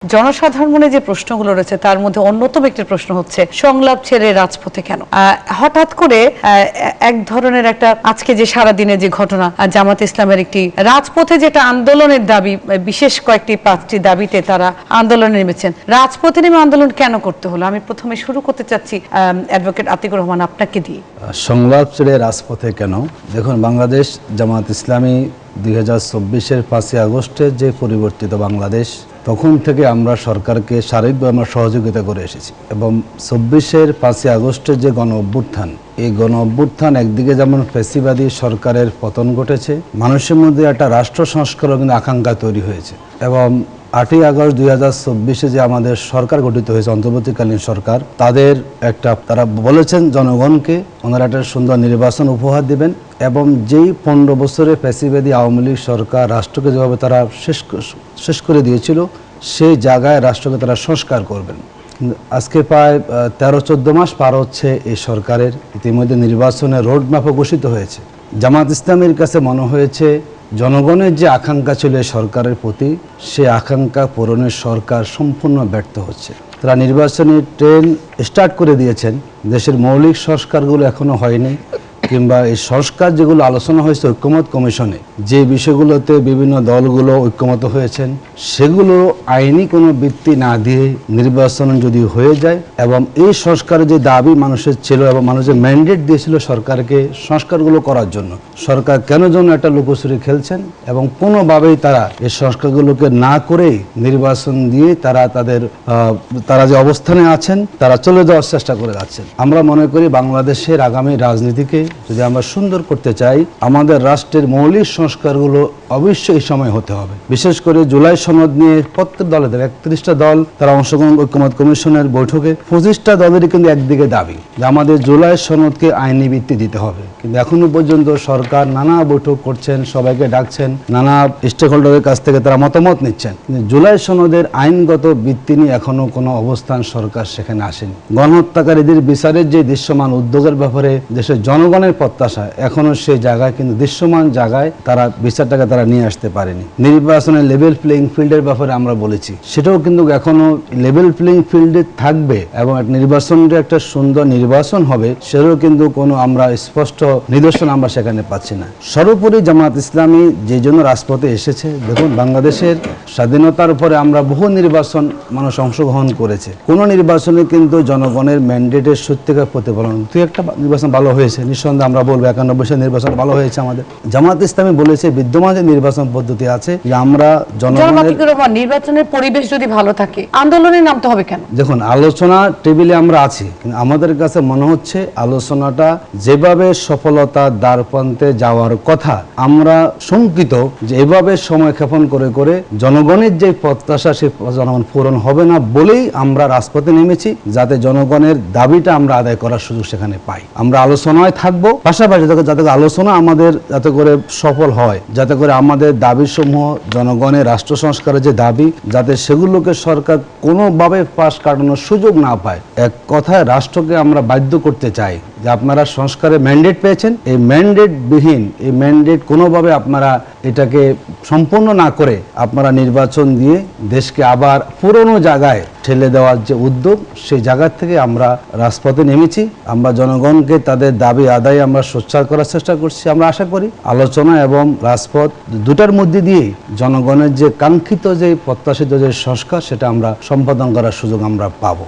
জনসাধারণ মনে যে প্রশ্নগুলো রয়েছে তার মধ্যে অন্যতম একটি প্রশ্ন হচ্ছে সংলাপ ছেড়ে রাজপথে কেন। হঠাৎ করে এক ধরনের একটা আজকে যে সারাদিনে যে ঘটনা, জামাত ইসলামের একটি রাজপথে যেটা আন্দোলনের দাবি, বিশেষ কয়েকটি 5টি দাবিতে তারা আন্দোলনে নেমেছেন। রাজপথে নেমে আন্দোলন কেন করতে হলো? আমি প্রথমে শুরু করতে চাচ্ছি অ্যাডভোকেট আতিকুর রহমান, আপনাকে দিয়ে। সংলাপ ছেড়ে রাজপথে কেন? দেখুন, বাংলাদেশ জামাত ইসলামী 2024-এর 5ই আগস্টের যে পরিবর্তিত বাংলাদেশ, তখন থেকে আমরা সরকারকে শারীরিকভাবে আমরা সহযোগিতা করে এসেছি এবং 24-এর 5ই আগস্টের যে গণ অভ্যুত্থান, এই গণ অভ্যুত্থান একদিকে যেমন ফ্যাসিবাদী সরকারের পতন ঘটেছে, মানুষের মধ্যে একটা রাষ্ট্র সংস্কারের কিন্তু আকাঙ্ক্ষা তৈরি হয়েছে এবং 8ই আগস্ট 2024-এ যে আমাদের সরকার গঠিত হয়েছে, অন্তর্বর্তীকালীন সরকার, তারা বলেছেন জনগণকে ওনারা একটা সুন্দর নির্বাচন উপহার দিবেন এবং যেই 15 বছরে ফ্যাসিবাদী আওয়ামী লীগ সরকার রাষ্ট্রকে যেভাবে তারা শেষ করে দিয়েছিল, সেই জায়গায় রাষ্ট্রকে তারা সংস্কার করবেন। আজকে প্রায় 13-14 মাস পার হচ্ছে এই সরকারের, ইতিমধ্যে নির্বাচনের রোডম্যাপও ঘোষিত হয়েছে। জামাত ইসলামের কাছে মনে হয়েছে জনগণের যে আকাঙ্ক্ষা ছিল এই সরকারের প্রতি, সে আকাঙ্ক্ষা পূরণের সরকার সম্পূর্ণ ব্যর্থ হচ্ছে। তারা নির্বাচনী ট্রেন স্টার্ট করে দিয়েছেন, দেশের মৌলিক সংস্কারগুলো এখনো হয়নি, কিংবা এই সংস্কার যেগুলো আলোচনা হয়েছে ঐক্যমত কমিশনে, যে বিষয়গুলোতে বিভিন্ন দলগুলো ঐক্যমত হয়েছেন, সেগুলো আইনি কোনো ভিত্তি না দিয়ে নির্বাচন যদি হয়ে যায় এবং এই সংস্কারের যে দাবি মানুষের ছিল এবং মানুষের ম্যান্ডেট দিয়েছিল সরকারকে সংস্কারগুলো করার জন্য, সরকার কেন যেন একটা লুকোচুরি খেলছেন এবং কোনোভাবেই তারা এই সংস্কারগুলোকে না করেই নির্বাচন দিয়ে তারা যে অবস্থানে আছেন তারা চলে যাওয়ার চেষ্টা করে যাচ্ছেন। আমরা মনে করি বাংলাদেশের আগামী রাজনীতিকে যদি আমরা সুন্দর করতে চাই, আমাদের রাষ্ট্রের মৌলিক সংস্কারগুলো অবশ্যই এই সময় হতে হবে। বিশেষ করে জুলাই সনদ নিয়ে প্রত্যেক দলের 31টা দল তারা অংশগ্রহণ ঐক্যমত কমিশনের বৈঠকে, 25টা দলেরই কিন্তু একদিকে দাবি যে আমাদের জুলাই সনদকে আইনি ভিত্তি দিতে হবে। কিন্তু এখনো পর্যন্ত সরকার নানা বৈঠক করছেন, সবাইকে ডাকছেন, নানা স্টেক হোল্ডারের কাছ থেকে তারা মতামত নিচ্ছেন, কিন্তু জুলাই সনদের আইনগত ভিত্তি নিয়ে এখনো কোনো অবস্থান সরকার সেখানে আসেনি। গণহত্যাকারীদের বিচারের যে দৃশ্যমান উদ্যোগের ব্যাপারে দেশের জনগণের প্রত্যাশা, এখনো সেই জায়গায় কিন্তু দৃশ্যমান জায়গায় তারা বিচারটাকে তারা নিয়ে আসতে পারেনি। নির্বাচনের লেভেল প্লেইং ফিল্ডের ব্যাপারে আমরা বলেছি, সেটাও কিন্তু এখনো লেভেল প্লেইং ফিল্ডে থাকবে এবং নির্বাচনটা একটা সুন্দর নির্বাচন হবে, সেটাও কিন্তু কোনো আমরা স্পষ্ট নিদর্শন আমরা সেখানে পাচ্ছি না। সর্বোপরি জামাত ইসলামী যে জন্য রাজপথে এসেছে, দেখুন বাংলাদেশের স্বাধীনতার উপরে আমরা বহু নির্বাচন মানুষ অংশগ্রহণ করেছে, কোনো নির্বাচনে কিন্তু জনগণের ম্যান্ডেটের সত্যিকার প্রতিফলন, তুই একটা নির্বাচন ভালো হয়েছে, নিঃসন্দেহে আমরা বলবো 91 সালের নির্বাচন ভালো হয়েছে আমাদের। জামাত ইসলামী বলেছে বিদ্যমান যে নির্বাচন পদ্ধতি আছে, যে আমরা নির্বাচনের পরিবেশ যদি ভালো থাকে আন্দোলনে নামতে হবে কেন? দেখুন, আলোচনা টেবিলে আমরা আছি, কিন্তু আমাদের কাছে মনে হচ্ছে আলোচনাটা যেভাবে সফলতার দ্বারপ্রান্তে যাওয়ার কথা, আমরা শঙ্কিত যে এভাবে সময় ক্ষেপণ করে করে জনগণের যে প্রত্যাশা সে জনগণ পূরণ হবে না বলেই আমরা রাজপথে নেমেছি, যাতে জনগণের দাবিটা আমরা আদায় করার সুযোগ সেখানে পাই। আমরা আলোচনায় থাকবো, পাশাপাশি যাতে আলোচনা আমাদের যাতে করে সফল হয়, যাতে করে আমাদের দাবিসমূহ জনগণের রাষ্ট্র সংস্কারের যে দাবি, যাতে সেগুলোকে সরকার কোনোভাবে পাশ কাটানোর সুযোগ না পায়। এক কথায় রাষ্ট্রকে আমরা বাধ্য করতে চাই যে আপনারা সংস্কারে ম্যান্ডেট পেয়েছেন, এই ম্যান্ডেট বিহীন, এই ম্যান্ডেট কোনোভাবে আপনারা এটাকে সম্পূর্ণ না করে আপনারা নির্বাচন দিয়ে দেশকে আবার পুরনো জায়গায় ঠেলে দেওয়ার যে উদ্যোগ, সেই জায়গা থেকে আমরা রাজপথে নেমেছি। আমরা জনগণকে তাদের দাবি আদায় আমরা সোচ্চার করার চেষ্টা করছি। আমরা আশা করি আলোচনা এবং রাজপথ দুটার মধ্যে দিয়ে জনগণের যে কাঙ্ক্ষিত যে প্রত্যাশিত যে সংস্কার, সেটা আমরা সম্পাদন করার সুযোগ আমরা পাবো।